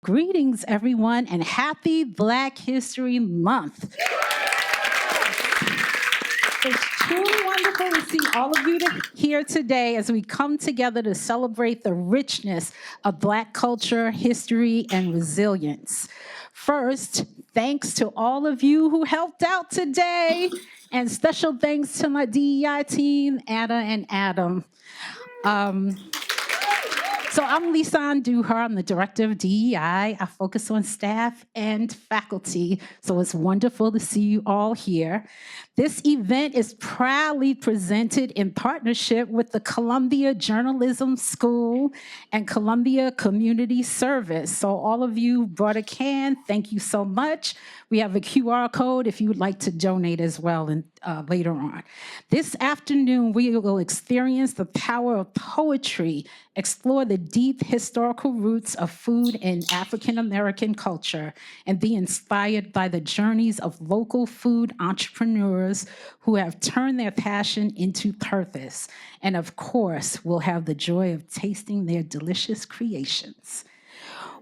Greetings, everyone, and happy Black History Month. It's truly wonderful to see all of you here today as we come together to celebrate the richness of Black culture, history, and resilience. First, thanks to all of you who helped out today, and special thanks to my DEI team, Anna and Adam. So I'm Lisanne Duher. I'm the director of DEI. I focus on staff and faculty. So it's wonderful to see you all here. This event is proudly presented in partnership with the Columbia Journalism School and Columbia Community Service. So all of you brought a can, thank you so much. We have a QR code if you would like to donate as well later on. This afternoon, we will experience the power of poetry, explore the deep historical roots of food in African American culture, and be inspired by the journeys of local food entrepreneurs who have turned their passion into purpose. And of course, we'll have the joy of tasting their delicious creations.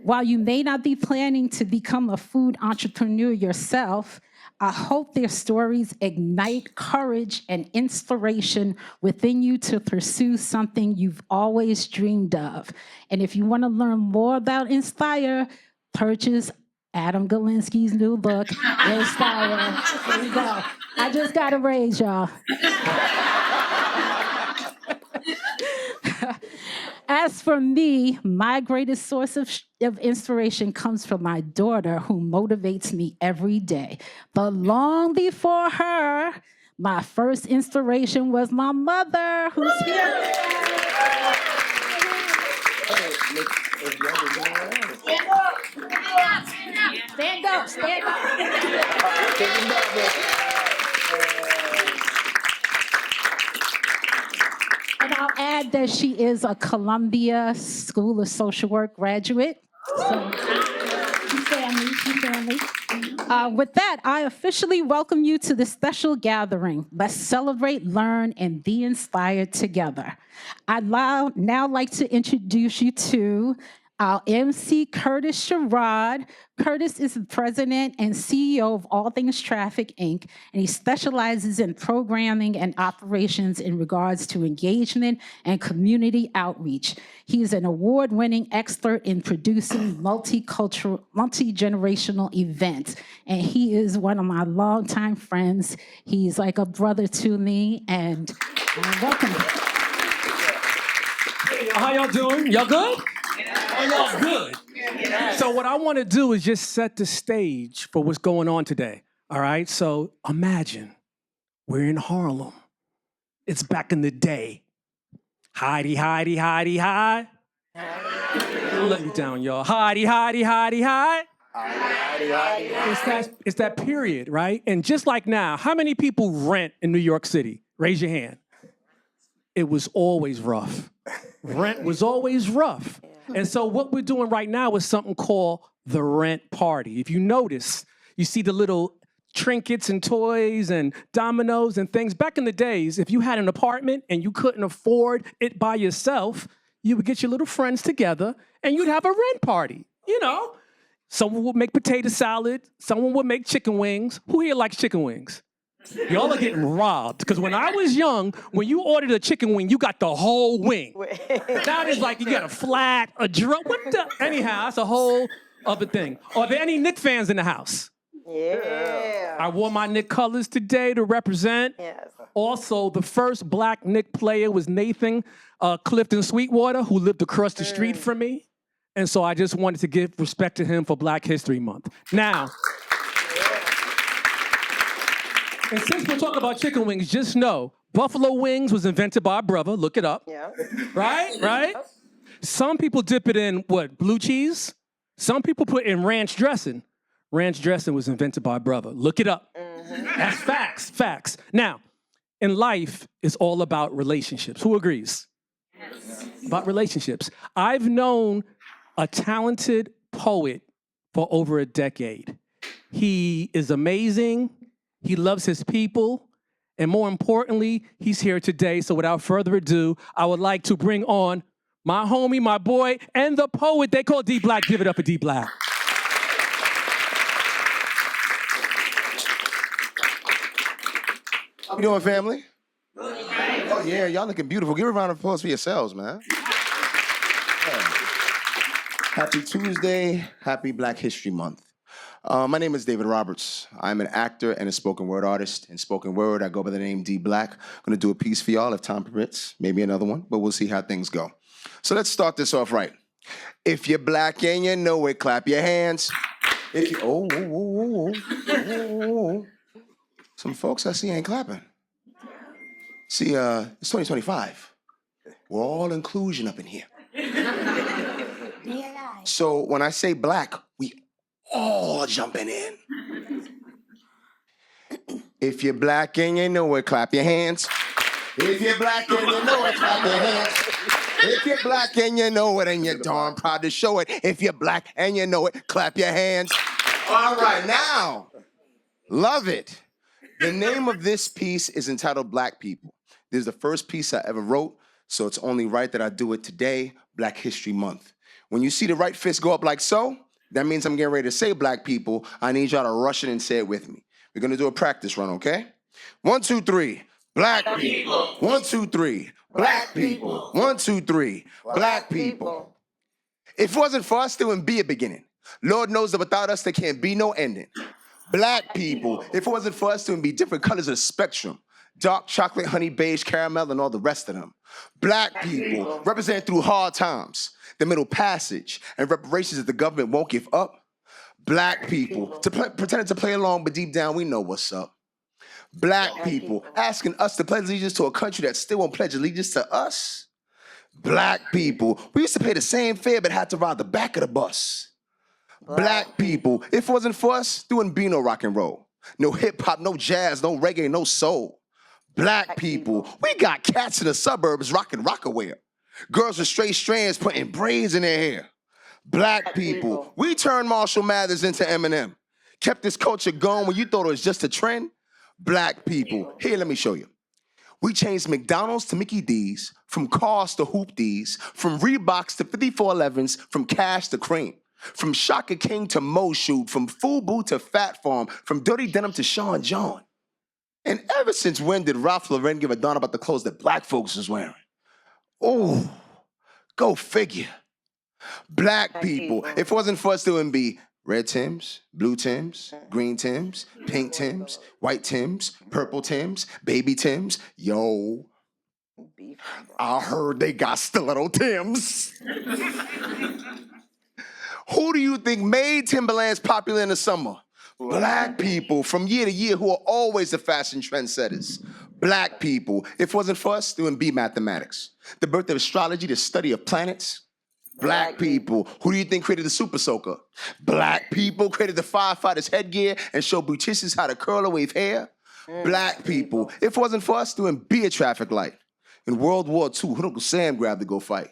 While you may not be planning to become a food entrepreneur yourself, I hope their stories ignite courage and inspiration within you to pursue something you've always dreamed of. And if you want to learn more about Inspire, purchase Adam Galinsky's new book, Inspire. There you go. I just got a raise, y'all. As for me, my greatest source of inspiration comes from my daughter, who motivates me every day. But long before her, my first inspiration was my mother, who's here. Stand up, stand up. And I'll add that she is a Columbia School of Social Work graduate. So, she's family. With that, I officially welcome you to this special gathering. Let's celebrate, learn, and be inspired together. I'd now like to introduce you to our MC, Curtis Sherrod. Curtis is the president and CEO of All Things Traffic, Inc., and he specializes in programming and operations in regards to engagement and community outreach. He is an award-winning expert in producing multicultural, multi-generational events, and he is one of my longtime friends. He's like a brother to me, and welcome. How y'all doing? Y'all good? Oh, y'all good. So what I want to do is just set the stage for what's going on today, all right? So imagine we're in Harlem. It's back in the day. Hidey, hidey, hidey, hide. I'll let you down, y'all. Hidey, hidey, hidey, hide. It's that period, right? And just like now, how many people rent in New York City? Raise your hand. It was always rough. Rent was always rough. And so what we're doing right now is something called the rent party. If you notice, you see the little trinkets and toys and dominoes and things. Back in the days, if you had an apartment and you couldn't afford it by yourself, you would get your little friends together and you'd have a rent party. You know, someone would make potato salad. Someone would make chicken wings. Who here likes chicken wings? Y'all are getting robbed. Because when I was young, when you ordered a chicken wing, you got the whole wing. Now it's like you got a flat, a drum. What the? Anyhow, that's a whole other thing. Are there any Knick fans in the house? Yeah. I wore my Knick colors today to represent. Yes. Also, the first black Knick player was Nathan Clifton Sweetwater, who lived across the street from me. And so I just wanted to give respect to him for Black History Month. Now, and since we're talking about chicken wings, just know, buffalo wings was invented by a brother. Look it up. Yeah. Right? Some people dip it in, what, blue cheese? Some people put in ranch dressing. Ranch dressing was invented by a brother. Look it up. Mm-hmm. That's facts. Now, in life, it's all about relationships. Who agrees? Yes. About relationships. I've known a talented poet for over a decade. He is amazing. He loves his people. And more importantly, he's here today. So without further ado, I would like to bring on my homie, my boy, and the poet they call D Black. Give it up for D Black. How we doing, family? Oh, yeah, y'all looking beautiful. Give a round of applause for yourselves, man. Yeah. Happy Tuesday. Happy Black History Month. My name is David Roberts. I'm an actor and a spoken word artist. In spoken word, I go by the name D Black. I'm going to do a piece for y'all if time permits. Maybe another one, but we'll see how things go. So let's start this off right. If you're black and you know it, clap your hands. If you, Some folks I see ain't clapping. See, it's 2025. We're all inclusion up in here. So when I say black, we all jumping in. If you're black and you know it, clap your hands. If you're black and you know it, clap your hands. If you're black and you know it and you're darn proud to show it, if you're black and you know it, clap your hands. All right, now, love it. The name of this piece is entitled Black People. This is the first piece I ever wrote, so it's only right that I do it today, Black History Month. When you see the right fist go up like so, that means I'm getting ready to say black people. I need y'all to rush it and say it with me. We're gonna do a practice run, okay? 1, 2, 3. Black people. 1, 2, 3. Black people. 1, 2, 3. Black people. If it wasn't for us, there wouldn't be a beginning. Lord knows that without us, there can't be no ending. Black people. If it wasn't for us, there would be different colors of the spectrum. Dark chocolate, honey, beige, caramel, and all the rest of them. Black people represent through hard times, the Middle Passage, and reparations that the government won't give up. Black people pretending to play along, but deep down we know what's up. Black people asking us to pledge allegiance to a country that still won't pledge allegiance to us. Black people, we used to pay the same fare but had to ride the back of the bus. Black people, if it wasn't for us, there wouldn't be no rock and roll. No hip hop, no jazz, no reggae, no soul. Black people, we got cats in the suburbs rocking Rockaware. Girls with straight strands putting braids in their hair. Black people, we turned Marshall Mathers into Eminem. Kept this culture going when you thought it was just a trend. Black people, here, let me show you. We changed McDonald's to Mickey D's, from cars to Hoop D's, from Reeboks to 5411s, from Cash to Cream, from Shaka King to Mo Shoot, from FUBU to Fat Farm, from Dirty Denim to Sean John. And ever since when did Ralph Lauren give a darn about the clothes that black folks was wearing? Oh, go figure. Black people, if it wasn't for us, there wouldn't be red Tims, blue Tims, green Tims, pink Tims, white Tims, purple Tims, baby Tims. Yo, I heard they got stiletto Tims. Who do you think made Timberlands popular in the summer? Black people from year to year who are always the fashion trendsetters. Black people. If it wasn't for us, there wouldn't be mathematics. The birth of astrology, the study of planets. Black people. Who do you think created the Super Soaker? Black people created the firefighter's headgear and showed beauticians how to curl or wave hair. Black people. If it wasn't for us, there wouldn't be a traffic light. In World War II, who Uncle Sam grabbed to go fight?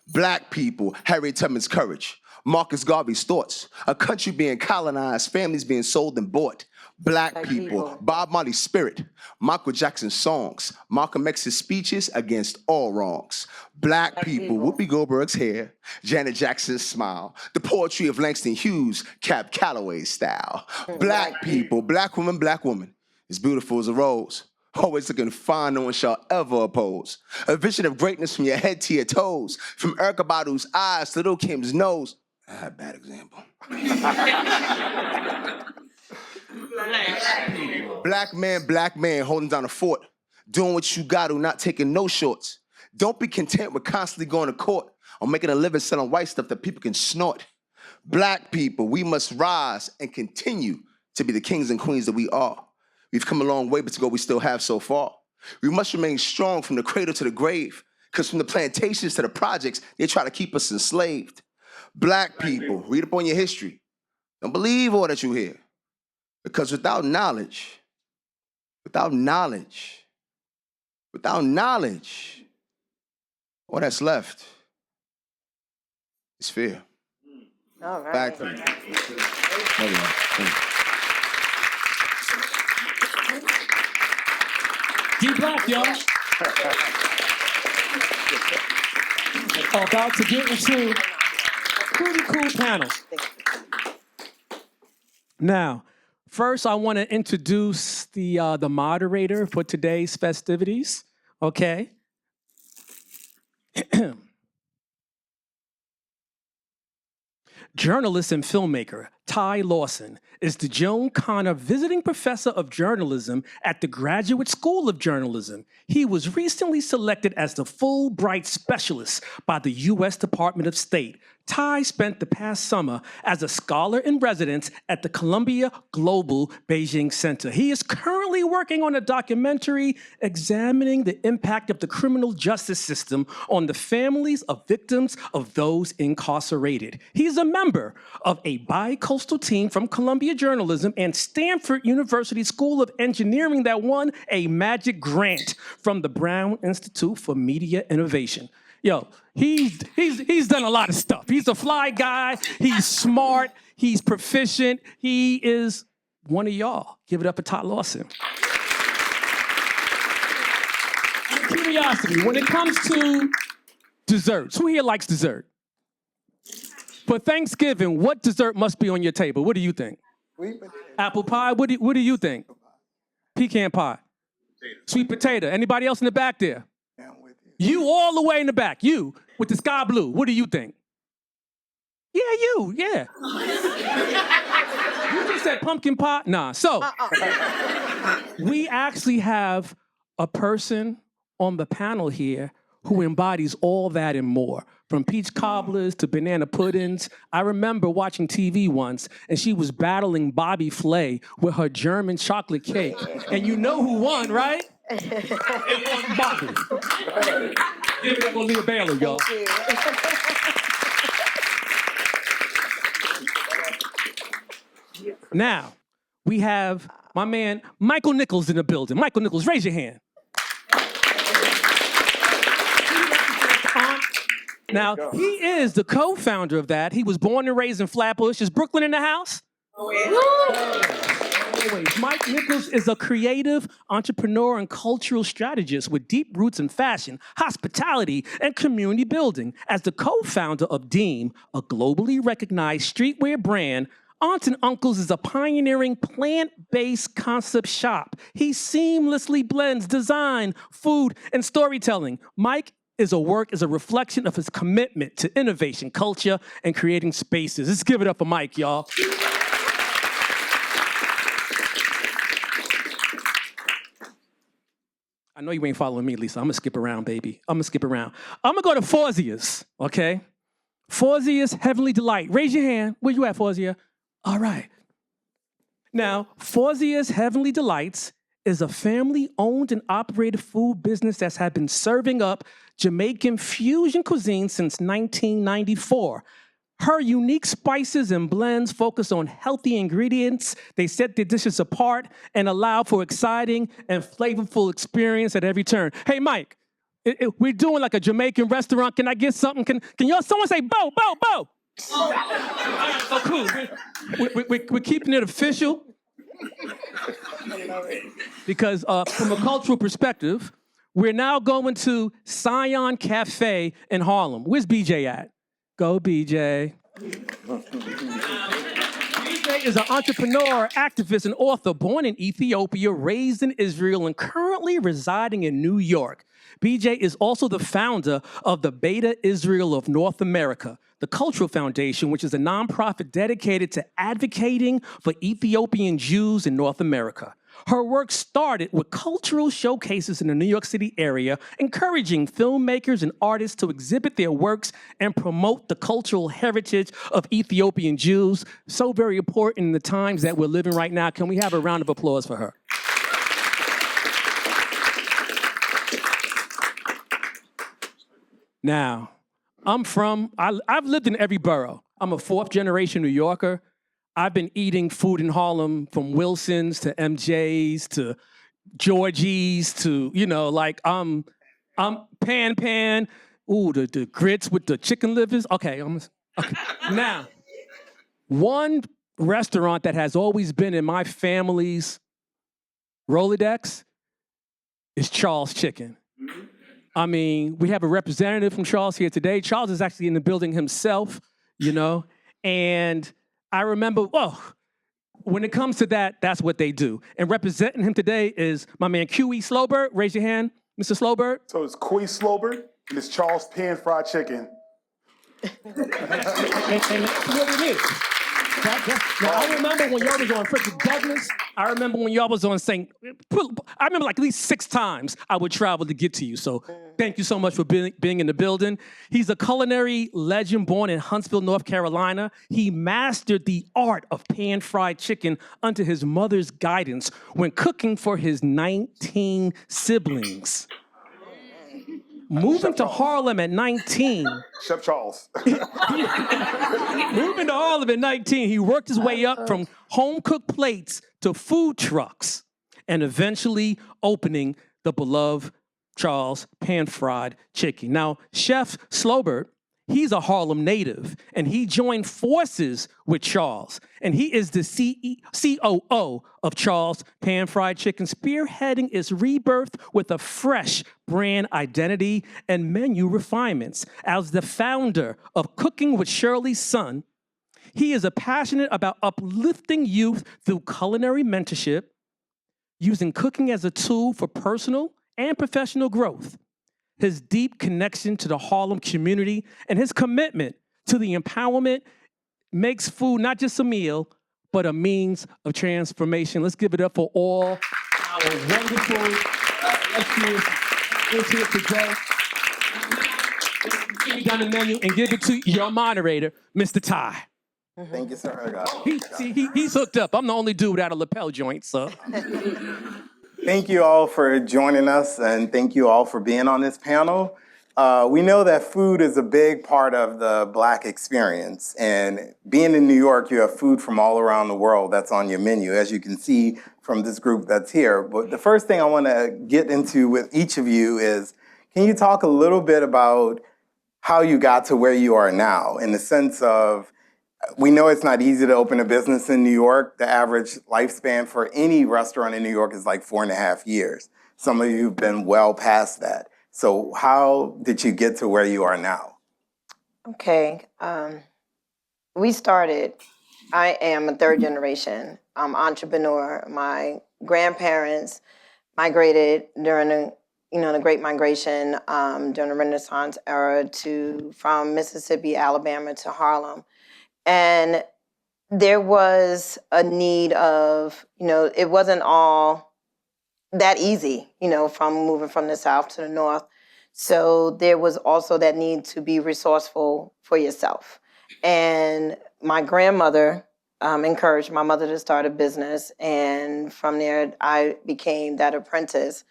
Black people. Harriet Tubman's courage. Marcus Garvey's thoughts, a country being colonized, families being sold and bought. Black people, Bob Marley's spirit, Michael Jackson's songs, Malcolm X's speeches against all wrongs. Black people, Whoopi Goldberg's hair, Janet Jackson's smile, the poetry of Langston Hughes, Cab Calloway's style. Black people, black woman, as beautiful as a rose. Always looking fine, no one shall ever oppose. A vision of greatness from your head to your toes, from Erykah Badu's eyes to Lil' Kim's nose. Bad example. Black man holding down a fort, doing what you got to, not taking no shorts. Don't be content with constantly going to court or making a living selling white stuff that people can snort. Black people, we must rise and continue to be the kings and queens that we are. We've come a long way, but to go we still have so far. We must remain strong from the cradle to the grave, because from the plantations to the projects, they try to keep us enslaved. Black people, read up on your history. Don't believe all that you hear. Because without knowledge, all that's left is fear. All right. Black people. D Black, y'all. are about to get into a pretty cool panel. Now, first I want to introduce the moderator for today's festivities, okay? Journalist and filmmaker Ty Lawson is the Joan Connor Visiting Professor of Journalism at the Graduate School of Journalism. He was recently selected as the Fulbright Specialist by the U.S. Department of State. Ty spent the past summer as a scholar in residence at the Columbia Global Beijing Center. He is currently working on a documentary examining the impact of the criminal justice system on the families of victims of those incarcerated. He's a member of a bi-coastal team from Columbia Journalism and Stanford University School of Engineering that won a Magic Grant from the Brown Institute for Media Innovation. Yo, he's done a lot of stuff. He's a fly guy. He's smart. He's proficient. He is one of y'all. Give it up for Ty Lawson. Curiosity, when it comes to desserts, who here likes dessert? For Thanksgiving, what dessert must be on your table? What do you think? Apple pie? What do you think? Pecan pie. Sweet potato. Anybody else in the back there? You all the way in the back. You with the sky blue. What do you think? Yeah, you. Yeah. You just said pumpkin pie? Nah. So, we actually have a person on the panel here who embodies all that and more. From peach cobblers to banana puddings. I remember watching TV once, and she was battling Bobby Flay with her German chocolate cake. And you know who won, right? It won Bobby. Give it up for Leah Baylor, y'all. Now, we have my man Michael Nichols in the building. Michael Nichols, raise your hand. Now, he is the co-founder of that. He was born and raised in Flatbush. Is Brooklyn in the house? Oh, yeah. Anyways, Mike Nichols is a creative entrepreneur and cultural strategist with deep roots in fashion, hospitality, and community building. As the co-founder of Deem, a globally recognized streetwear brand, Aunts and Uncles is a pioneering plant-based concept shop. He seamlessly blends design, food, and storytelling. Mike is a reflection of his commitment to innovation, culture, and creating spaces. Let's give it up for Mike, y'all. I know you ain't following me, Lisa. I'm gonna skip around, baby. I'm gonna skip around. I'm gonna go to Fauzia's, okay? Fauzia's Heavenly Delight. Raise your hand. Where you at, Fauzia? All right. Now, Fauzia's Heavenly Delights is a family-owned and operated food business that has been serving up Jamaican fusion cuisine since 1994. Her unique spices and blends focus on healthy ingredients. They set their dishes apart and allow for exciting and flavorful experience at every turn. Hey, Mike, we're doing like a Jamaican restaurant. Can I get something? Can y'all, someone say, Bo, Bo, Bo? So cool. We're keeping it official. Because from a cultural perspective, we're now going to Scion Cafe in Harlem. Where's BJ at? Go, BJ. BJ is an entrepreneur, activist, and author born in Ethiopia, raised in Israel, and currently residing in New York. BJ is also the founder of the Beta Israel of North America, the Cultural Foundation, which is a nonprofit dedicated to advocating for Ethiopian Jews in North America. Her work started with cultural showcases in the New York City area, encouraging filmmakers and artists to exhibit their works and promote the cultural heritage of Ethiopian Jews. So very important in the times that we're living right now. Can we have a round of applause for her? Now, I've lived in every borough. I'm a fourth generation New Yorker. I've been eating food in Harlem from Wilson's to MJ's to Georgie's to, I'm pan. Ooh, the grits with the chicken livers. Okay. Now, one restaurant that has always been in my family's Rolodex is Charles Chicken. I mean, we have a representative from Charles here today. Charles is actually in the building himself, you know, and I remember, when it comes to that, that's what they do. And representing him today is my man Q.E. Slowbird. Raise your hand, Mr. Slowbird. So it's Quee Slowbird and it's Charles Pan-Fried Chicken. And that's what it is. Now, I remember when y'all was on Frederick Douglass. I remember when y'all was on St. I remember like at least 6 times I would travel to get to you. So thank you so much for being in the building. He's a culinary legend born in Huntsville, North Carolina. He mastered the art of pan-fried chicken under his mother's guidance when cooking for his 19 siblings. Moving to Harlem at 19. Chef Charles. Moving to Harlem at 19, he worked his way up from home-cooked plates to food trucks and eventually opening the beloved Charles Pan-Fried Chicken. Now, Chef Slowbird, he's a Harlem native, and he joined forces with Charles, and he is the COO of Charles Pan-Fried Chicken, spearheading its rebirth with a fresh brand identity and menu refinements. As the founder of Cooking with Shirley's Son, he is passionate about uplifting youth through culinary mentorship, using cooking as a tool for personal and professional growth. His deep connection to the Harlem community and his commitment to the empowerment makes food not just a meal, but a means of transformation. Let's give it up for all our wonderful guests here today. Give me down the menu and give it to your moderator, Mr. Ty. Thank you, sir. He's hooked up. I'm the only dude without a lapel joint, so. Thank you all for joining us, and thank you all for being on this panel. We know that food is a big part of the Black experience, and being in New York, you have food from all around the world that's on your menu, as you can see from this group that's here. But the first thing I want to get into with each of you is, can you talk a little bit about how you got to where you are now, in the sense of, we know it's not easy to open a business in New York. The average lifespan for any restaurant in New York is like 4.5 years. Some of you have been well past that. So how did you get to where you are now? Okay. We started, I am a third generation entrepreneur. My grandparents migrated during the Great Migration during the Renaissance era from Mississippi, Alabama to Harlem. And there was a need of, it wasn't all that easy, from moving from the South to the North. So there was also that need to be resourceful for yourself. And my grandmother encouraged my mother to start a business. And from there, I became that apprentice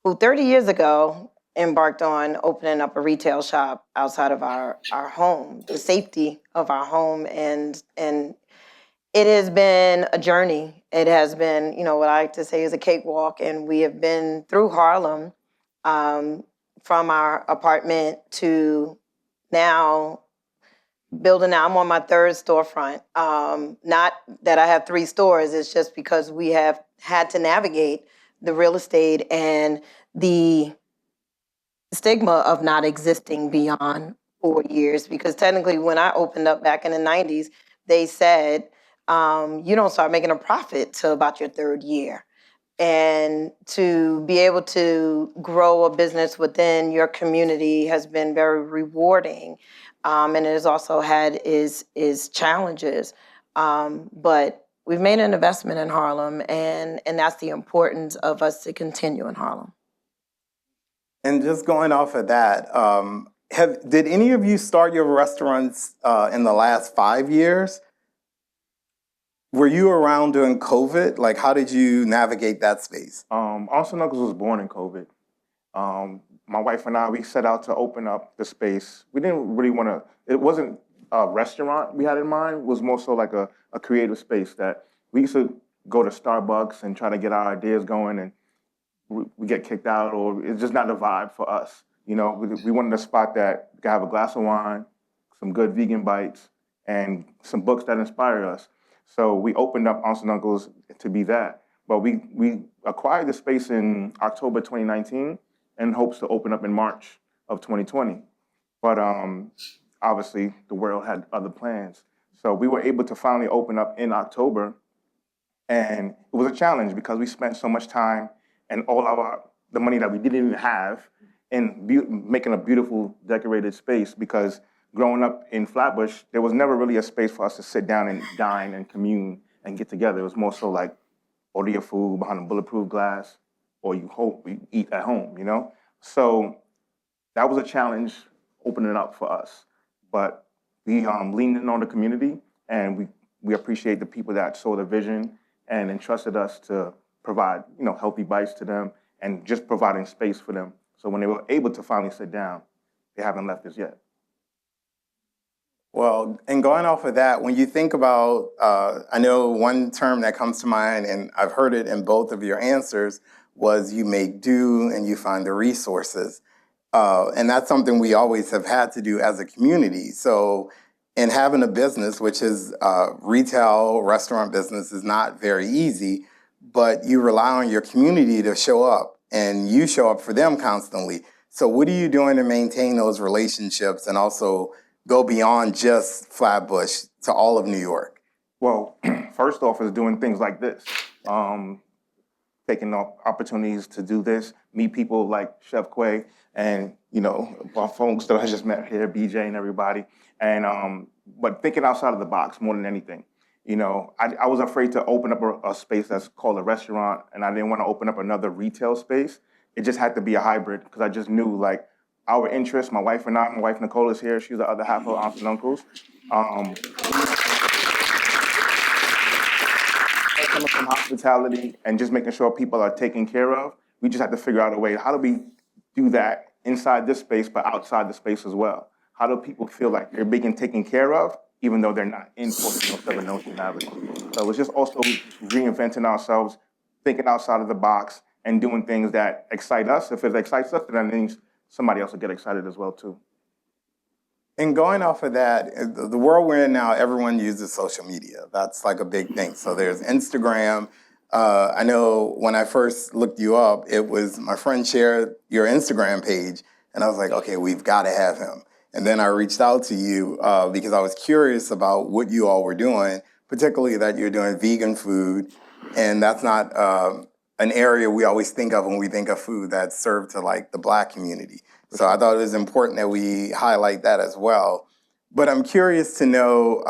who 30 years ago embarked on opening up a retail shop outside of our home, the safety of our home. And it has been a journey. It has been, what I like to say is a cakewalk. And we have been through Harlem from our apartment to now building. I'm on my 3rd storefront. Not that I have 3 stores. It's just because we have had to navigate the real estate and the stigma of not existing beyond 4 years, because technically when I opened up back in the 90s, they said, you don't start making a profit till about your 3rd year. And to be able to grow a business within your community has been very rewarding. And it has also had its challenges. But we've made an investment in Harlem, and that's the importance of us to continue in Harlem. And just going off of that, did any of you start your restaurants in the last 5 years? Were you around during COVID? Like, how did you navigate that space? Austin Knuckles was born in COVID. My wife and I, we set out to open up the space. We didn't really want to, it wasn't a restaurant we had in mind. It was more so like a creative space that we used to go to Starbucks and try to get our ideas going, and we get kicked out, or it's just not the vibe for us. We wanted a spot that could have a glass of wine, some good vegan bites, and some books that inspire us. So we opened up Aunts and Uncles to be that. But we acquired the space in October 2019, in hopes to open up in March of 2020. But obviously, the world had other plans. So we were able to finally open up in October. And it was a challenge because we spent so much time and all of the money that we didn't even have in making a beautiful decorated space, because growing up in Flatbush, there was never really a space for us to sit down and dine and commune and get together. It was more so like order your food behind a bulletproof glass, or you eat at home, you know? So that was a challenge opening up for us. But we leaned in on the community, and we appreciate the people that saw the vision and entrusted us to provide, healthy bites to them and just providing space for them. So when they were able to finally sit down, they haven't left us yet. Well, and going off of that, when you think about, I know one term that comes to mind, and I've heard it in both of your answers, was you make do and you find the resources. And that's something we always have had to do as a community. So in having a business, which is retail, restaurant business, is not very easy, but you rely on your community to show up, and you show up for them constantly. So what are you doing to maintain those relationships and also go beyond just Flatbush to all of New York? Well, first off is doing things like this. Taking opportunities to do this, meet people like Chef Quay and, our folks that I just met here, BJ and everybody. And, but thinking outside of the box more than anything. I was afraid to open up a space that's called a restaurant, and I didn't want to open up another retail space. It just had to be a hybrid, because I just knew, like, our interests, my wife Nicole is here, she's the other half of Aunts and Uncles. Coming from hospitality and just making sure people are taken care of, we just had to figure out a way, how do we do that inside this space, but outside the space as well? How do people feel like they're being taken care of, even though they're not in 1407 Nostrand Avenue? So it's just also reinventing ourselves, thinking outside of the box, and doing things that excite us. If it excites us, then that means somebody else will get excited as well, too. And going off of that, the world we're in now, everyone uses social media. That's like a big thing. So there's Instagram. I know when I first looked you up, it was my friend shared your Instagram page, and I was like, okay, we've got to have him. And then I reached out to you because I was curious about what you all were doing, particularly that you're doing vegan food. And that's not an area we always think of when we think of food that's served to like the Black community. So I thought it was important that we highlight that as well. But I'm curious to know,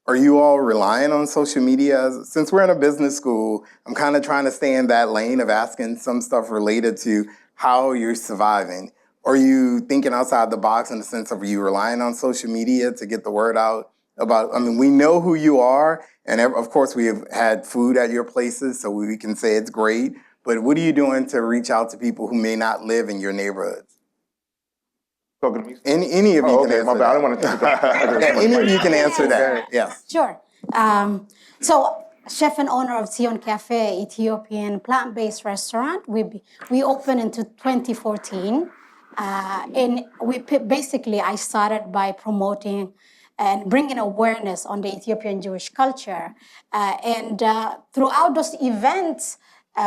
are you all relying on social media? Since we're in a business school, I'm kind of trying to stay in that lane of asking some stuff related to how you're surviving. Are you thinking outside the box in the sense of, are you relying on social media to get the word out about, we know who you are, and of course we have had food at your places, so we can say it's great, but what are you doing to reach out to people who may not live in your neighborhoods? Talking to me? Any of you can answer my bad. that. I don't want to take Yeah, any of you can answer that, yes. Sure. So, chef and owner of Sion Cafe, Ethiopian plant-based restaurant. We opened into 2014. And basically, I started by promoting and bringing awareness on the Ethiopian Jewish culture. And throughout those events,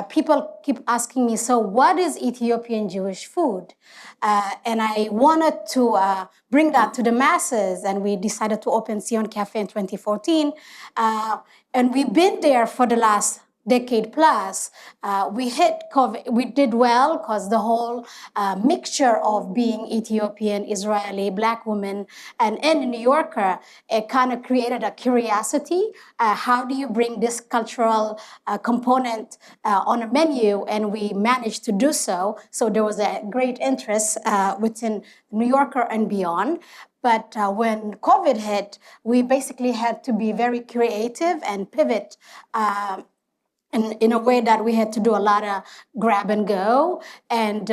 people keep asking me, so what is Ethiopian Jewish food? And I wanted to bring that to the masses, and we decided to open Sion Cafe in 2014. And we've been there for the last decade plus. We hit COVID, we did well because the whole mixture of being Ethiopian, Israeli, Black woman, and a New Yorker, it kind of created a curiosity. How do you bring this cultural component on a menu? And we managed to do so. So there was a great interest within New Yorker and beyond. But when COVID hit, we basically had to be very creative and pivot in a way that we had to do a lot of grab and go, and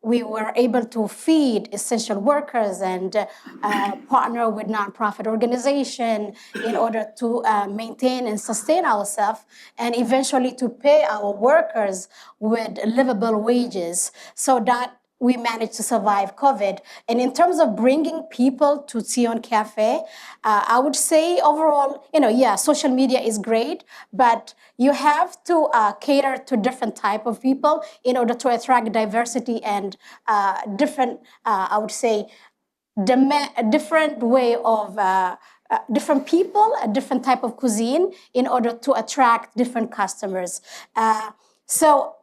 we were able to feed essential workers and partner with nonprofit organization in order to maintain and sustain ourselves, and eventually to pay our workers with livable wages. So that we managed to survive COVID. And in terms of bringing people to Sion Cafe, I would say overall, social media is great, but you have to cater to different type of people in order to attract diversity and different, I would say, a different way of different people, a different type of cuisine in order to attract different customers. So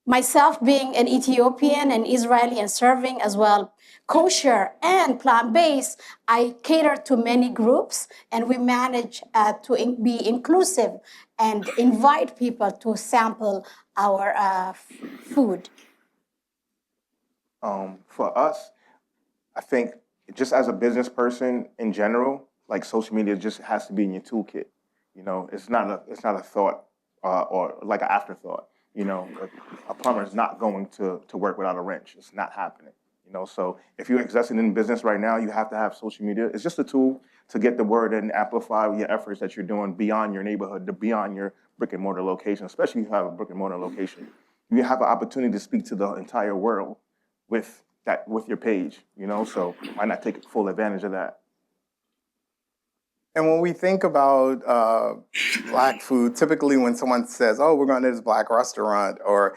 myself being an Ethiopian and Israeli and serving as well kosher and plant-based, I cater to many groups, and we manage to be inclusive and invite people to sample our food. For us, I think just as a business person in general, like social media just has to be in your toolkit. It's not a thought or like an afterthought. A plumber is not going to work without a wrench. It's not happening. So if you're investing in business right now, you have to have social media. It's just a tool to get the word and amplify your efforts that you're doing beyond your neighborhood, beyond your brick and mortar location, especially if you have a brick and mortar location. You have an opportunity to speak to the entire world with your page, so why not take full advantage of that? And when we think about Black food, typically when someone says, oh, we're going to this Black restaurant, or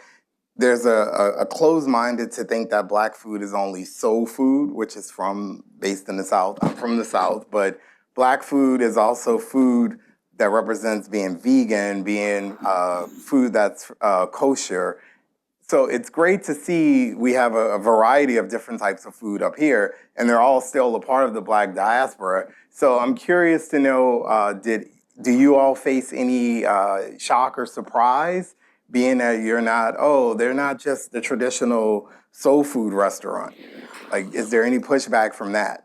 there's a closed-minded to think that Black food is only soul food, which is based in the South. I'm from the South, but Black food is also food that represents being vegan, being food that's kosher. So it's great to see we have a variety of different types of food up here, and they're all still a part of the Black diaspora. So I'm curious to know, do you all face any shock or surprise, being that they're not just the traditional soul food restaurant? Like, is there any pushback from that?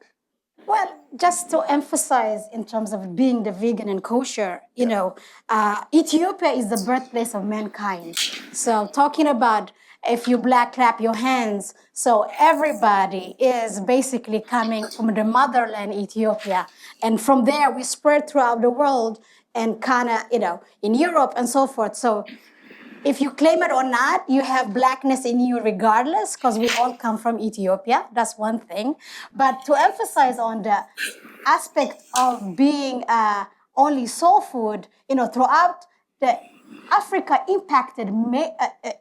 Well, just to emphasize in terms of being the vegan and kosher, Ethiopia is the birthplace of mankind. So talking about if you Black, clap your hands. So everybody is basically coming from the motherland, Ethiopia. And from there, we spread throughout the world and kind of, in Europe and so forth. So if you claim it or not, you have Blackness in you regardless, because we all come from Ethiopia. That's one thing. But to emphasize on the aspect of being only soul food, throughout Africa impacted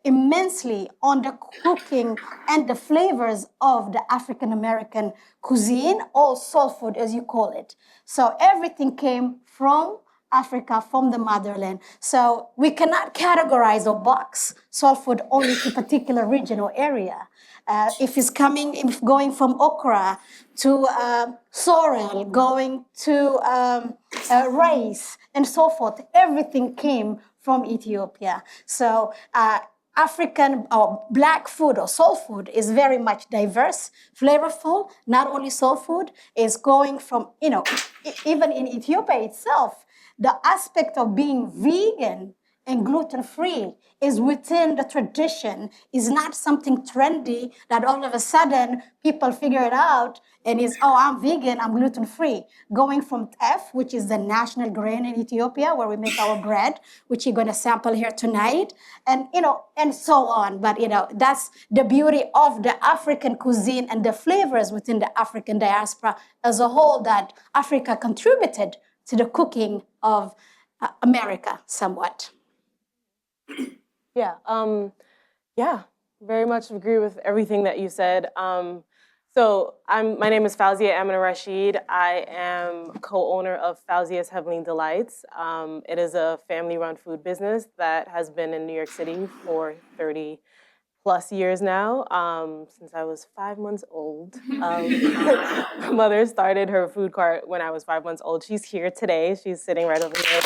immensely on the cooking and the flavors of the African American cuisine, or soul food as you call it. So everything came from Africa, from the motherland. So we cannot categorize or box soul food only to a particular region or area. If going from okra to sorrel, going to rice, and so forth, everything came from Ethiopia. So African or Black food or soul food is very much diverse, flavorful. Not only soul food is going from, even in Ethiopia itself, the aspect of being vegan and gluten-free is within the tradition, is not something trendy that all of a sudden people figure it out and I'm vegan, I'm gluten-free. Going from teff, which is the national grain in Ethiopia, where we make our bread, which you're gonna sample here tonight, and and so on. But that's the beauty of the African cuisine and the flavors within the African diaspora as a whole, that Africa contributed to the cooking of America somewhat. Yeah, very much agree with everything that you said. So my name is Fauzia Amina Rashid. I am co-owner of Fauzia's Heavenly Delights. It is a family-run food business that has been in New York City for 30 plus years now, since I was 5 months old. My mother started her food cart when I was 5 months old. She's here today. She's sitting right over here.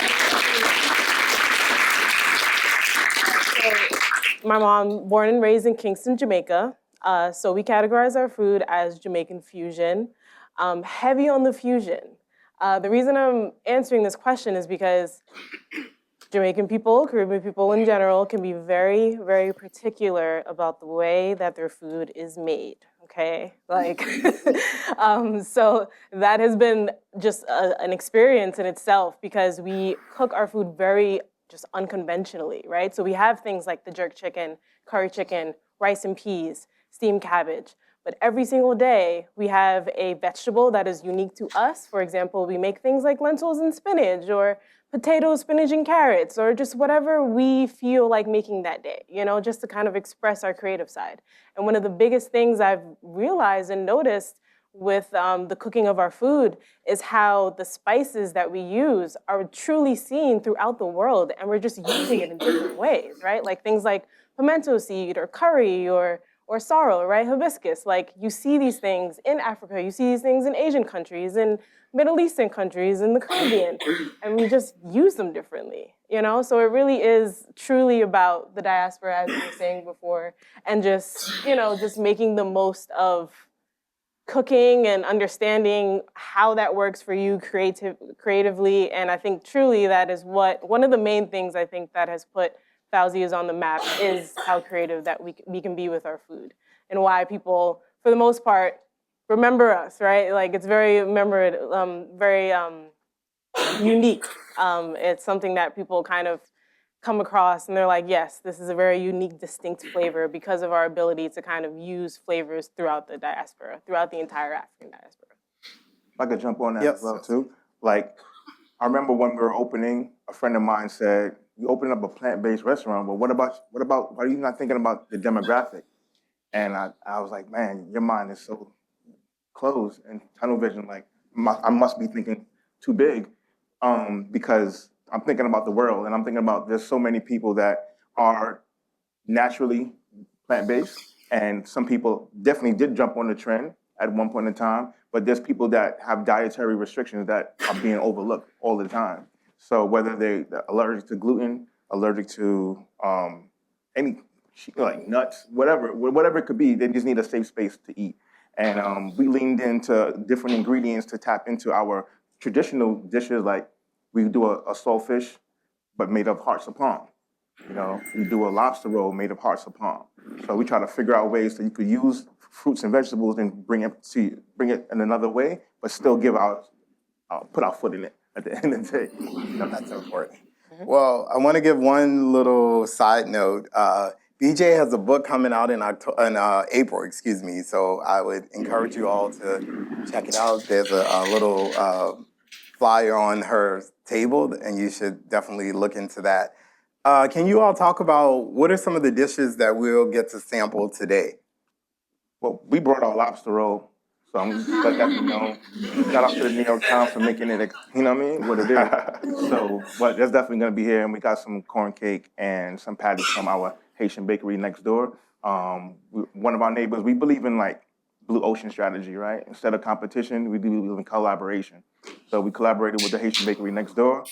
My mom, born and raised in Kingston, Jamaica. So we categorize our food as Jamaican fusion, heavy on the fusion. The reason I'm answering this question is because Jamaican people, Caribbean people in general, can be very, very particular about the way that their food is made, okay? So that has been just an experience in itself, because we cook our food very just unconventionally, right? So we have things like the jerk chicken, curry chicken, rice and peas, steamed cabbage. But every single day, we have a vegetable that is unique to us. For example, we make things like lentils and spinach, or potatoes, spinach, and carrots, or just whatever we feel like making that day, just to kind of express our creative side. And one of the biggest things I've realized and noticed with the cooking of our food is how the spices that we use are truly seen throughout the world, and we're just using it in different ways, right? Like things like pimento seed or curry or sorrel, right? Hibiscus. Like you see these things in Africa, you see these things in Asian countries, in Middle Eastern countries, in the Caribbean, and we just use them differently, So it really is truly about the diaspora, as you were saying before, and just, just making the most of cooking and understanding how that works for you creatively. And I think truly that is one of the main things I think that has put Fauzia's on the map is how creative that we can be with our food, and why people, for the most part, remember us, right? Like it's very unique. It's something that people kind of come across and they're like, yes, this is a very unique, distinct flavor because of our ability to kind of use flavors throughout the diaspora, throughout the entire African diaspora. If I could jump on that as well too. Like, I remember when we were opening, a friend of mine said, "You open up a plant-based restaurant, but what about? Why are you not thinking about the demographic?" And I was like, "Man, your mind is so closed and tunnel vision. Like, I must be thinking too big, because I'm thinking about the world, and I'm thinking about there's so many people that are naturally plant-based, and some people definitely did jump on the trend at one point in time, but there's people that have dietary restrictions that are being overlooked all the time. So whether they're allergic to gluten, allergic to any like nuts, whatever it could be, they just need a safe space to eat. And we leaned into different ingredients to tap into our traditional dishes. Like we do a saltfish, but made of hearts of palm. We do a lobster roll made of hearts of palm. So we try to figure out ways that you could use fruits and vegetables and bring it in another way, but still put our foot in it at the end of the day. That's important. Well, I want to give one little side note. BJ has a book coming out in April, so I would encourage you all to check it out. There's a little flyer on her table, and you should definitely look into that. Can you all talk about what are some of the dishes that we'll get to sample today? Well, we brought our lobster roll, so I'm just let that be known. Shout out to the New York Times for making it, what it is. So, but that's definitely going to be here, and we got some corn cake and some patties from our Haitian bakery next door. One of our neighbors, we believe in like blue ocean strategy, right? Instead of competition, we believe in collaboration. So we collaborated with the Haitian bakery next door.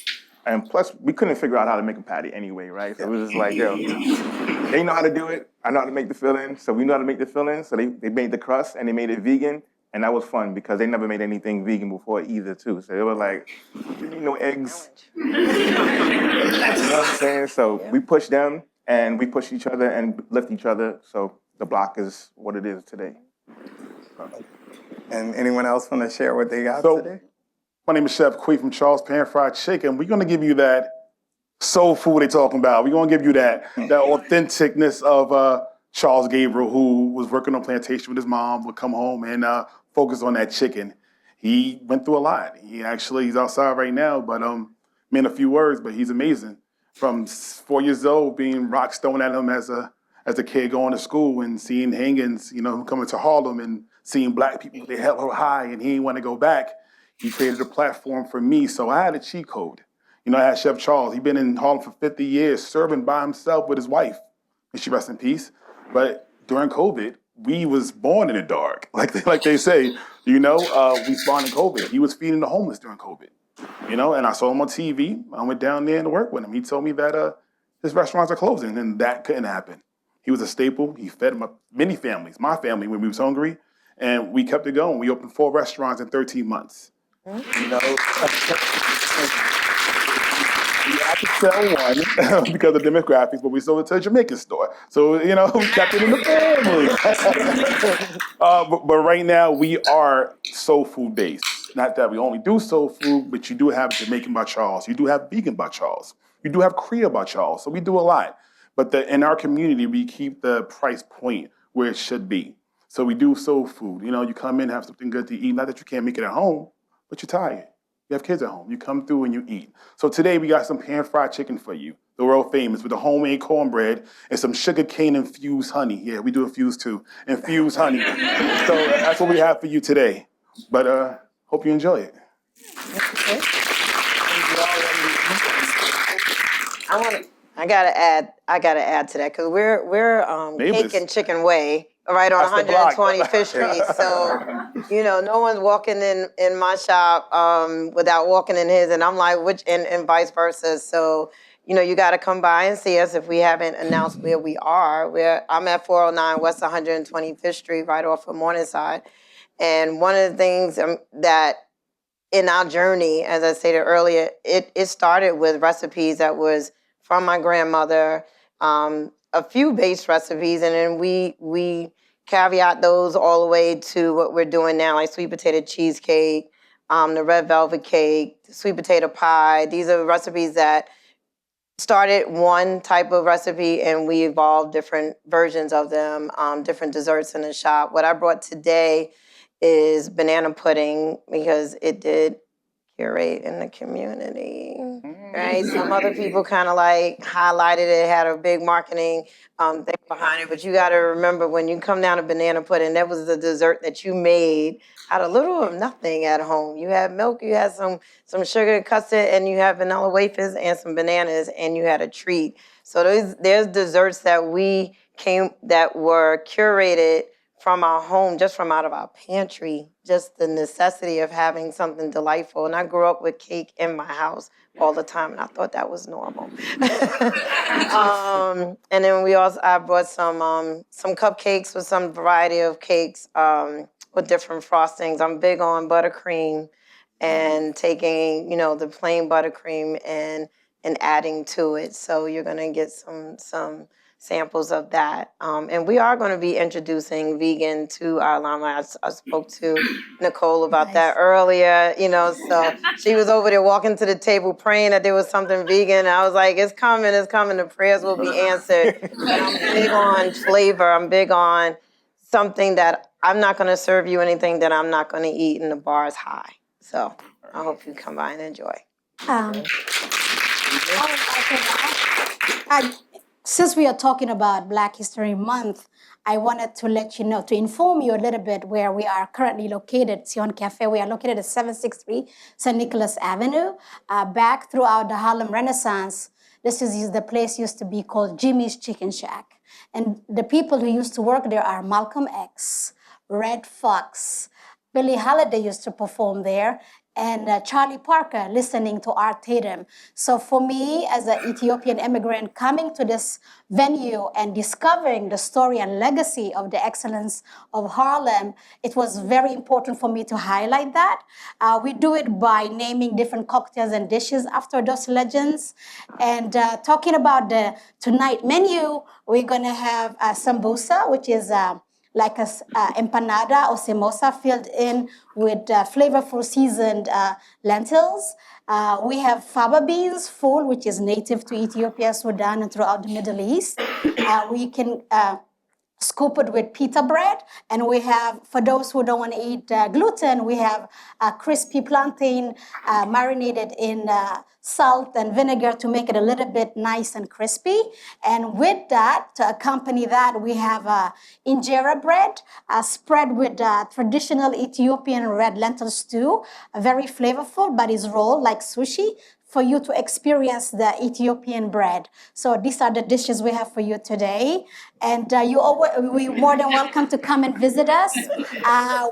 And plus, we couldn't figure out how to make a patty anyway, right? So it was just like, yo, they know how to do it. I know how to make the filling. So we know how to make the filling. So they made the crust and they made it vegan. And that was fun because they never made anything vegan before either, too. So it was like, you need no eggs. You know what I'm saying? So we pushed them and we pushed each other and lift each other. So the block is what it is today. And anyone else want to share what they got today? My name is Chef Quee from Charles Pan Fried Chicken. We're going to give you that soul food they're talking about. We're going to give you that authenticness of Charles Gabriel, who was working on plantation with his mom, would come home and focus on that chicken. He went through a lot. He's outside right now, but in a few words, but he's amazing. From 4 years old, being rocks thrown at him as a kid going to school and seeing hangings, coming to Harlem and seeing black people, they held her high and he didn't want to go back. He created a platform for me, so I had a cheat code. I had Chef Charles. He'd been in Harlem for 50 years, serving by himself with his wife, and she rests in peace. But during COVID, we was born in the dark, like they say. We spawned in COVID. He was feeding the homeless during COVID, and I saw him on TV. I went down there to work with him. He told me that his restaurants are closing, and that couldn't happen. He was a staple. He fed many families, my family, when we was hungry, and we kept it going. We opened 4 restaurants in 13 months. We had to sell one because of demographics, but we sold it to a Jamaican store. So, we kept it in the family. But right now, we are soul food based. Not that we only do soul food, but you do have Jamaican by Charles. You do have vegan by Charles. You do have Creole by Charles. So we do a lot. But in our community, we keep the price point where it should be. So we do soul food. You know, you come in, have something good to eat. Not that you can't make it at home, but you're tired. You have kids at home. You come through and you eat. So today we got some pan-fried chicken for you, the world famous, with the homemade cornbread and some sugar cane infused honey. Yeah, we do infused too. Infused honey. So that's what we have for you today. But hope you enjoy it. I gotta add to that because we're Cake and Chicken Way right on That's the block. 125th Street. So, you know, no one's walking in my shop without walking in his, and I'm like, and vice versa. So, you know, you got to come by and see us if we haven't announced where we are. I'm at 409 West 125th Street, right off of Morningside. And one of the things that in our journey, as I stated earlier, it started with recipes that was from my grandmother, a few base recipes, and then we caveat those all the way to what we're doing now, like sweet potato cheesecake, the red velvet cake, the sweet potato pie. These are recipes that started one type of recipe and we evolved different versions of them, different desserts in the shop. What I brought today is banana pudding because it did curate in the community, right? Some other people kind of like highlighted it, had a big marketing thing behind it, but you got to remember when you come down to banana pudding, that was the dessert that you made out of little of nothing at home. You had milk, you had some sugar custard, and you had vanilla wafers and some bananas, and you had a treat. So there's desserts that that were curated from our home, just from out of our pantry, just the necessity of having something delightful. And I grew up with cake in my house all the time, and I thought that was normal. And then I brought some cupcakes with some variety of cakes with different frostings. I'm big on buttercream and taking, you know, the plain buttercream and adding to it. So you're gonna get some samples of that. And we are going to be introducing vegan to our alumni. I spoke to Nicole about that earlier, you know, so she was over there walking to the table praying that there was something vegan. I was like, it's coming, the prayers will be answered. But I'm big on flavor. I'm big on something that I'm not going to serve you anything that I'm not going to eat, and the bar is high. So I hope you come by and enjoy. Since we are talking about Black History Month, I wanted to let you know, to inform you a little bit where we are currently located, Sion Cafe. We are located at 763 St. Nicholas Avenue. Back throughout the Harlem Renaissance, the place used to be called Jimmy's Chicken Shack. And the people who used to work there are Malcolm X, Red Fox, Billie Holiday used to perform there, and Charlie Parker listening to Art Tatum. So for me, as an Ethiopian immigrant coming to this venue and discovering the story and legacy of the excellence of Harlem, it was very important for me to highlight that. We do it by naming different cocktails and dishes after those legends. And talking about the tonight menu, we're gonna have sambusa, which is like a empanada or samosa filled in with flavorful seasoned lentils. We have faba beans, full, which is native to Ethiopia, Sudan, and throughout the Middle East. We can scoop it with pita bread. And we have, for those who don't want to eat gluten, we have crispy plantain marinated in salt and vinegar to make it a little bit nice and crispy. And with that, to accompany that, we have injera bread spread with traditional Ethiopian red lentil stew, very flavorful, but is rolled like sushi, for you to experience the Ethiopian bread. So these are the dishes we have for you today. And we're more than welcome to come and visit us.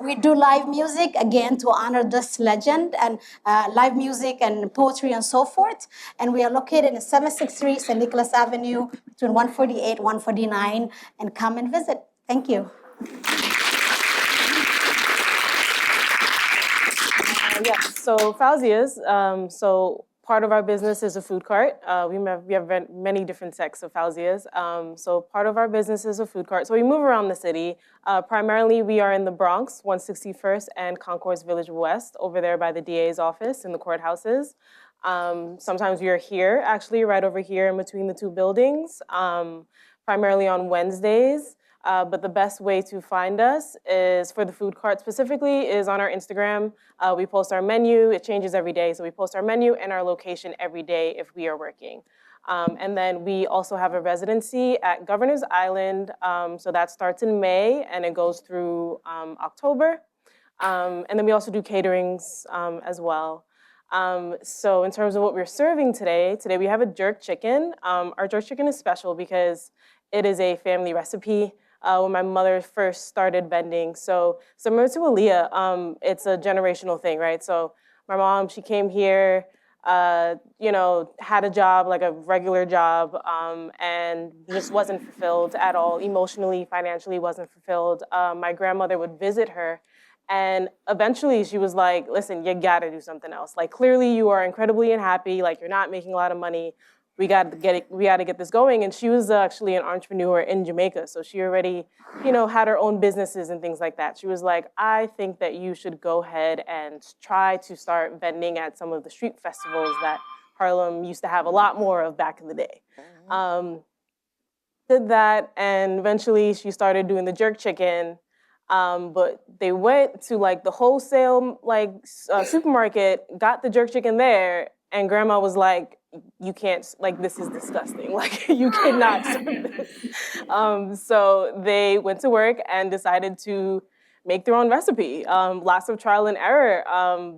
We do live music, again, to honor this legend, and live music and poetry and so forth. And we are located in 763 St. Nicholas Avenue between 148 and 149. And come and visit. Thank you. Yes, so Fauzia's, part of our business is a food cart. We have many different sects of Fauzia's. So part of our business is a food cart. So we move around the city. Primarily, we are in the Bronx, 161st and Concourse Village West, over there by the DA's office in the courthouses. Sometimes we are here, actually, right over here in between the two buildings, primarily on Wednesdays. But the best way to find us is, for the food cart specifically, is on our Instagram. We post our menu. It changes every day, so we post our menu and our location every day if we are working. And then we also have a residency at Governor's Island. So that starts in May and it goes through October. And then we also do caterings as well. So in terms of what we're serving today we have a jerk chicken. Our jerk chicken is special because it is a family recipe. When my mother first started vending. So similar to Aaliyah, it's a generational thing, right? So my mom, she came here, had a job, like a regular job, and just wasn't fulfilled at all, emotionally, financially wasn't fulfilled. My grandmother would visit her, and eventually she was like, listen, you gotta do something else. Like, clearly you are incredibly unhappy, like you're not making a lot of money. We got to get this going. And she was actually an entrepreneur in Jamaica. So she already, had her own businesses and things like that. She was like, I think that you should go ahead and try to start vending at some of the street festivals that Harlem used to have a lot more of back in the day. Did that, and eventually she started doing the jerk chicken. But they went to like the wholesale supermarket, got the jerk chicken there, and grandma was like, you can't, like, this is disgusting. Like, you cannot serve this. So they went to work and decided to make their own recipe. Lots of trial and error,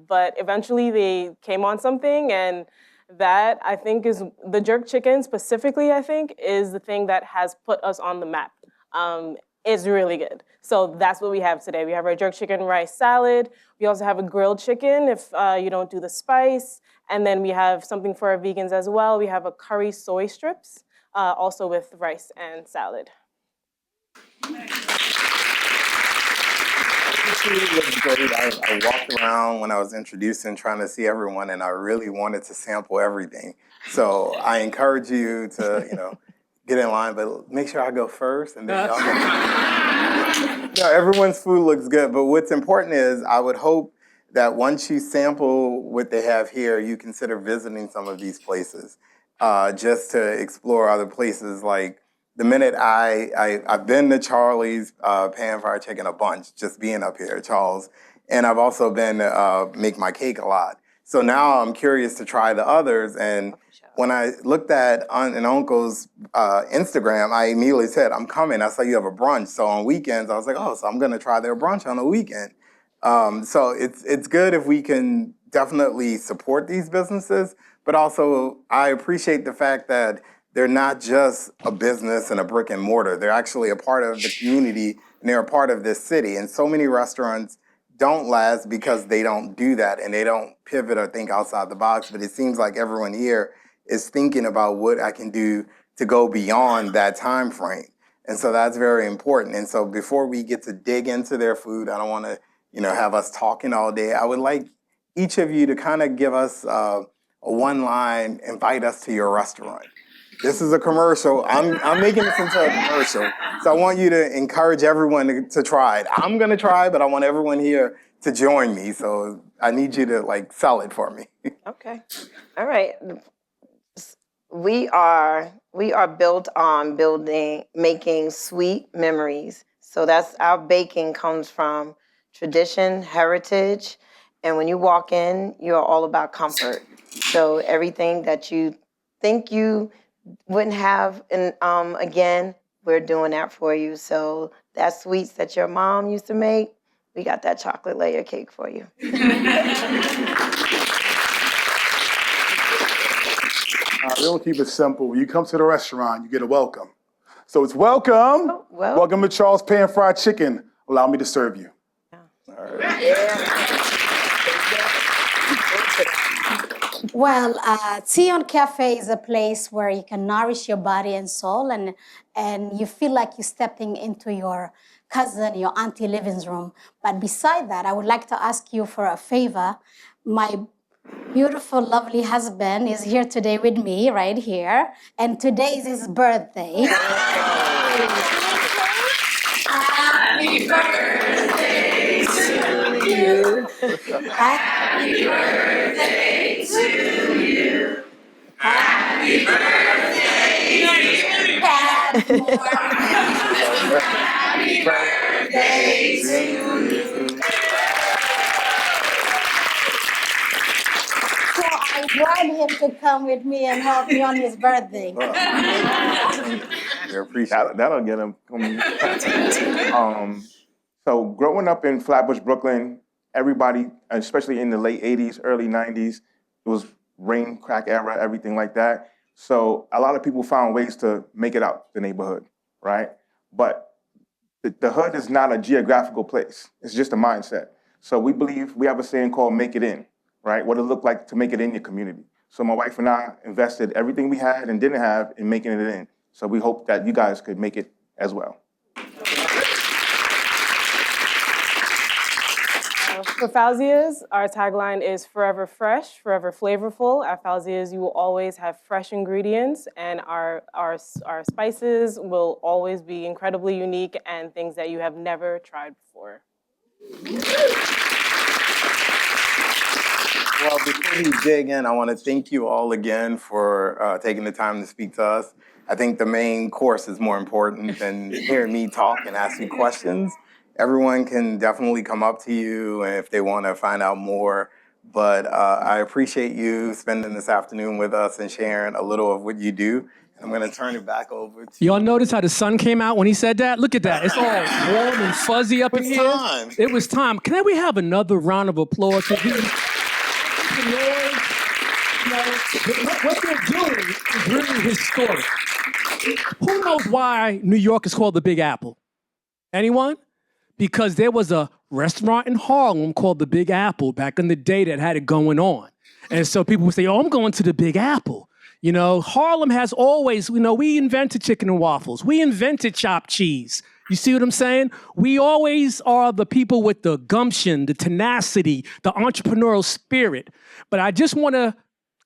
but eventually they came on something, and that, I think, is the jerk chicken specifically, I think, is the thing that has put us on the map. It's really good. So that's what we have today. We have our jerk chicken rice salad. We also have a grilled chicken if you don't do the spice. And then we have something for our vegans as well. We have a curry soy strips, also with rice and salad. It was great. I walked around when I was introducing, trying to see everyone, and I really wanted to sample everything. So I encourage you to, get in line, but make sure I go first, and then y'all go. No, everyone's food looks good, but what's important is I would hope that once you sample what they have here, you consider visiting some of these places, just to explore other places. Like the minute I've been to Charlie's Pan Fried Chicken a bunch, just being up here, Charles, and I've also been Make My Cake a lot. So now I'm curious to try the others, and when I looked at Aunt and Uncle's Instagram, I immediately said, I'm coming. I saw you have a brunch. So on weekends, I was like, so I'm going to try their brunch on a weekend. So it's good if we can definitely support these businesses, but also I appreciate the fact that they're not just a business and a brick and mortar. They're actually a part of the community, and they're a part of this city. And so many restaurants don't last because they don't do that, and they don't pivot or think outside the box. But it seems like everyone here is thinking about what I can do to go beyond that time frame. And so that's very important. And so before we get to dig into their food, I don't want to, have us talking all day. I would like each of you to kind of give us a one line, invite us to your restaurant. This is a commercial. I'm making this into a commercial. So I want you to encourage everyone to try it. I'm going to try, but I want everyone here to join me. So I need you to sell it for me. Okay. All right. We are built on making sweet memories. So that's our baking comes from tradition, heritage, and when you walk in, you're all about comfort. So everything that you think you wouldn't have, and again, we're doing that for you. So that sweets that your mom used to make, we got that chocolate layer cake for you. We don't keep it simple. When you come to the restaurant, you get a welcome. So it's welcome. Oh, well. Welcome to Charles Pan Fried Chicken. Allow me to serve you. Yeah. All right. Well, Tion Cafe is a place where you can nourish your body and soul, and you feel like you're stepping into your cousin, your auntie living room. But beside that, I would like to ask you for a favor. My beautiful, lovely husband is here today with me, right here, and today is his birthday. Happy birthday to you. Happy birthday to you. Happy birthday to you. Happy birthday to you. So I brought him to come with me and help me on his birthday. We appreciate That'll get him. So growing up in Flatbush, Brooklyn, everybody, especially in the late 80s, early 90s, it was rain, crack era, everything like that. So a lot of people found ways to make it out the neighborhood, right? But the hood is not a geographical place. It's just a mindset. So we believe, we have a saying called make it in, right? What it looked like to make it in your community. So my wife and I invested everything we had and didn't have in making it in. So we hope that you guys could make it as well. For Fauzia's, our tagline is forever fresh, forever flavorful. At Fauzia's, you will always have fresh ingredients, and our spices will always be incredibly unique and things that you have never tried before. Well, before we dig in, I want to thank you all again for taking the time to speak to us. I think the main course is more important than hearing me talk and ask you questions. Everyone can definitely come up to you if they want to find out more. But I appreciate you spending this afternoon with us and sharing a little of what you do. I'm going to turn it back over to Y'all notice how the sun came out when he said that? Look at that. It's all warm and fuzzy up in here. time. It was time. Can we have another round of applause for these? What they're doing is really historic. Who knows why New York is called the Big Apple? Anyone? Because there was a restaurant in Harlem called the Big Apple back in the day that had it going on. And so people would say, oh, I'm going to the Big Apple. You know, Harlem has always, we invented chicken and waffles. We invented chopped cheese. You see what I'm saying? We always are the people with the gumption, the tenacity, the entrepreneurial spirit. But I just want to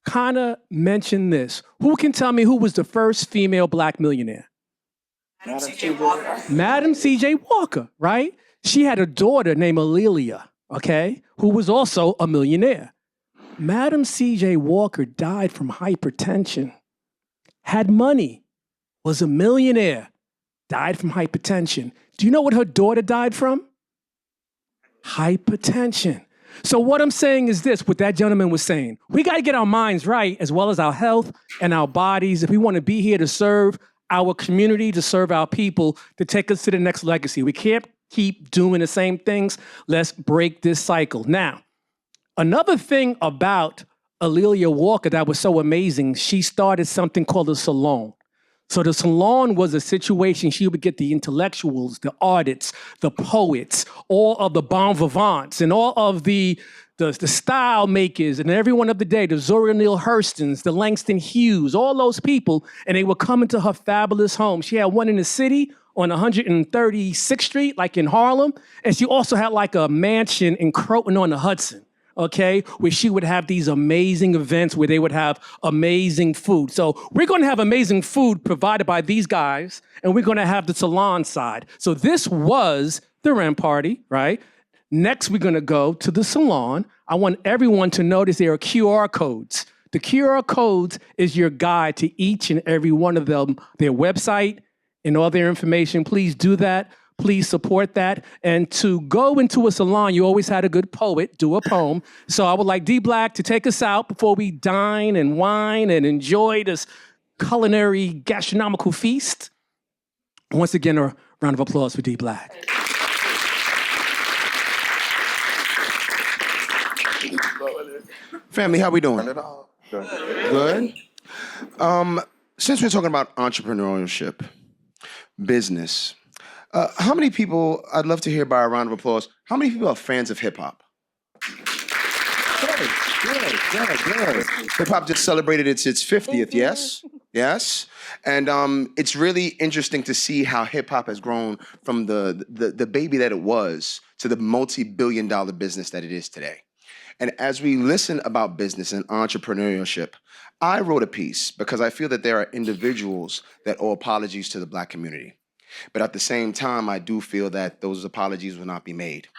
kind of mention this. Who can tell me who was the first female Black millionaire? Madam C.J. Walker, right? She had a daughter named Alelia, okay, who was also a millionaire. Madam C.J. Walker died from hypertension, had money, was a millionaire, died from hypertension. Do you know what her daughter died from? Hypertension. So what I'm saying is this, what that gentleman was saying. We got to get our minds right as well as our health and our bodies if we want to be here to serve our community, to serve our people, to take us to the next legacy. We can't keep doing the same things. Let's break this cycle. Now, another thing about Alelia Walker that was so amazing, she started something called a salon. So the salon was a situation she would get the intellectuals, the artists, the poets, all of the bon vivants, and all of the style makers, and everyone of the day, the Zora Neale Hurstons, the Langston Hughes, all those people, and they would come into her fabulous home. She had one in the city on 136th Street, like in Harlem, and she also had like a mansion in Croton on the Hudson, okay, where she would have these amazing events where they would have amazing food. So we're going to have amazing food provided by these guys, and we're going to have the salon side. So this was the rent party, right? Next, we're going to go to the salon. I want everyone to notice there are QR codes. The QR codes is your guide to each and every one of them, their website and all their information. Please do that. Please support that. And to go into a salon, you always had a good poet do a poem. So I would like D Black to take us out before we dine and wine and enjoy this culinary gastronomical feast. Once again, a round of applause for D Black. Family, how we doing? Good. Good? Since we're talking about entrepreneurship, business, how many people, I'd love to hear by a round of applause, how many people are fans of hip-hop? Good. Hip-hop just celebrated its 50th, yes? Yes. And it's really interesting to see how hip-hop has grown from the baby that it was to the multi-billion-dollar business that it is today. And as we listen about business and entrepreneurship, I wrote a piece because I feel that there are individuals that owe apologies to the Black community. But at the same time, I do feel that those apologies will not be made.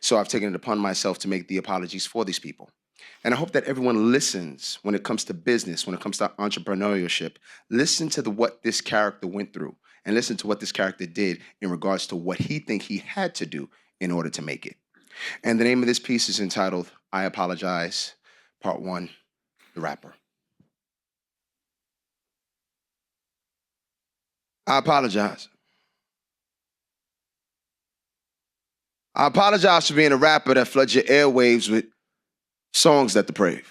So I've taken it upon myself to make the apologies for these people. And I hope that everyone listens when it comes to business, when it comes to entrepreneurship. Listen to what this character went through and listen to what this character did in regards to what he think he had to do in order to make it. And the name of this piece is entitled, I Apologize, Part 1, The Rapper. I apologize. I apologize for being a rapper that floods your airwaves with songs that deprave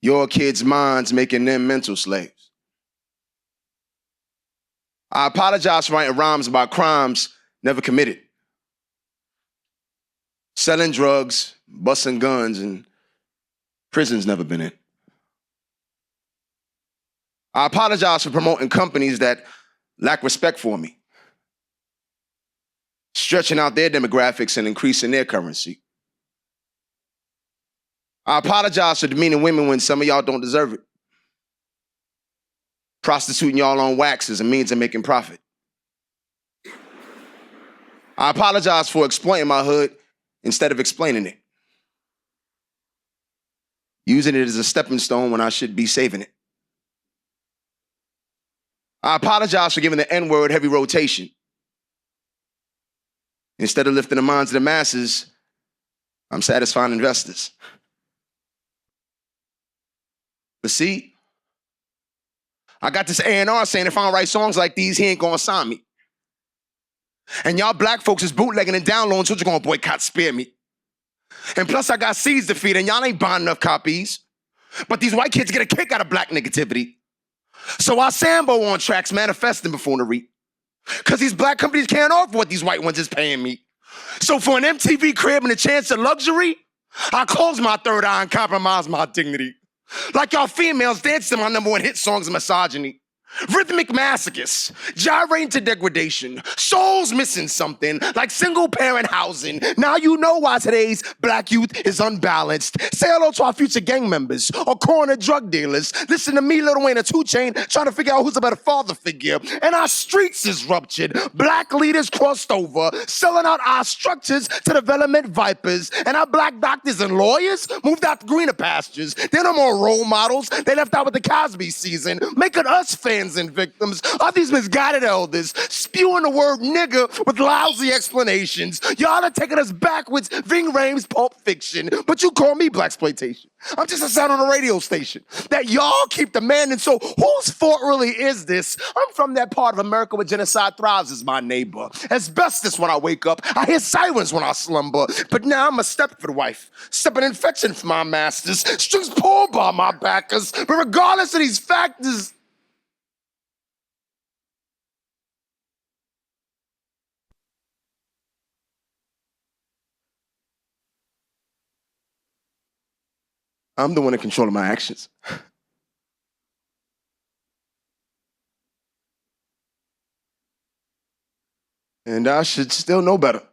your kids' minds, making them mental slaves. I apologize for writing rhymes about crimes never committed. Selling drugs, busting guns, and prisons never been in. I apologize for promoting companies that lack respect for me, stretching out their demographics and increasing their currency. I apologize for demeaning women when some of y'all don't deserve it, prostituting y'all on wax as a means of making profit. I apologize for exploiting my hood instead of explaining it, using it as a stepping stone when I should be saving it. I apologize for giving the N-word heavy rotation. Instead of lifting the minds of the masses, I'm satisfying investors. But see, I got this A&R saying if I don't write songs like these, he ain't gonna sign me. And y'all black folks is bootlegging and downloading, so you're gonna boycott, spare me. And plus I got seeds to feed, and y'all ain't buying enough copies. But these white kids get a kick out of black negativity. So I Sambo on tracks manifesting buffoonery. Because these black companies can't offer what these white ones is paying me. So for an MTV crib and a chance at luxury, I close my third eye and compromise my dignity. Like y'all females dance to my #1 hit songs of misogyny. Rhythmic masochists, gyrating to degradation, souls missing something, like single-parent housing. Now you know why today's black youth is unbalanced. Say hello to our future gang members or corner drug dealers. Listen to me, Lil Wayne, and 2 Chainz, trying to figure out who's a better father figure. And our streets is ruptured. Black leaders crossed over, selling out our structures to development vipers. And our black doctors and lawyers moved out to greener pastures. They're no more role models. They left out with the Cosby season, making us fans and victims are these misguided elders spewing the word nigger with lousy explanations. Y'all are taking us backwards, Ving Rhames' Pulp Fiction, but you call me blaxploitation. I'm just a sound on a radio station that y'all keep demanding. So whose fault really is this? I'm from that part of America where genocide thrives as my neighbor. Asbestos when I wake up, I hear sirens when I slumber. But now I'm a Stepford wife, stepping infection for my masters, strings pulled by my backers. But regardless of these factors, I'm the one in control of my actions. And I should still know better.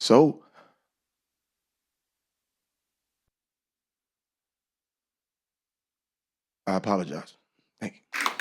So, I apologize. Thank you.